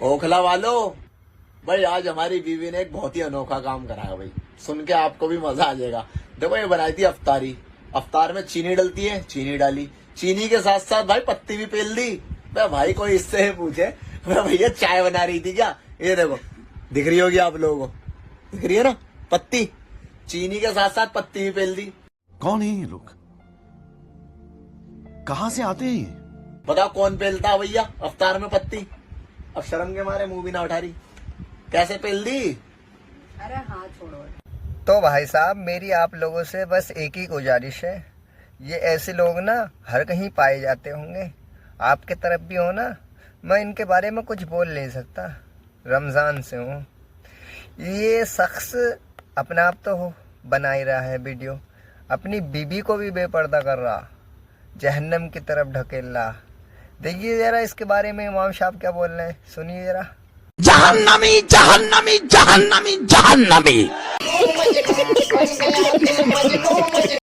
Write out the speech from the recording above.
ओखला वालों, भाई आज हमारी बीवी ने एक बहुत ही अनोखा काम करा है भाई। सुन के आपको भी मजा आ जाएगा। देखो ये बनाई थी अफ्तारी। अफ्तार में चीनी डलती है, चीनी डाली, चीनी के साथ साथ भाई पत्ती भी पेल दी। भाई कोई इससे पूछे भैया चाय बना रही थी क्या? ये देखो, दिख रही होगी आप लोगों को, दिख रही है ना पत्ती, चीनी के साथ साथ पत्ती भी पेल दी। कौन है ये लोग, कहां से आते हैं ये? बताओ कौन पेलता भैया अफ्तार में पत्ती? अब शर्म के मारे मुंह भी ना उठा रही, कैसे पेल दी? अरे हाँ छोड़ो। तो भाई साहब मेरी आप लोगों से बस एक ही गुजारिश है, ये ऐसे लोग ना हर कहीं पाए जाते होंगे, आपके तरफ भी हो ना। मैं इनके बारे में कुछ बोल नहीं सकता, रमज़ान से हूँ। ये शख्स अपने आप तो हो बना ही रहा है वीडियो, अपनी बीबी को भी बेपर्दा कर रहा, जहन्नम की तरफ ढकेल रहा। देखिए जरा इसके बारे में इमाम साहब क्या बोल रहे हैं, सुनिए जरा। जहन्नमी जहन्नमी जहन्नमी जहन्नमी।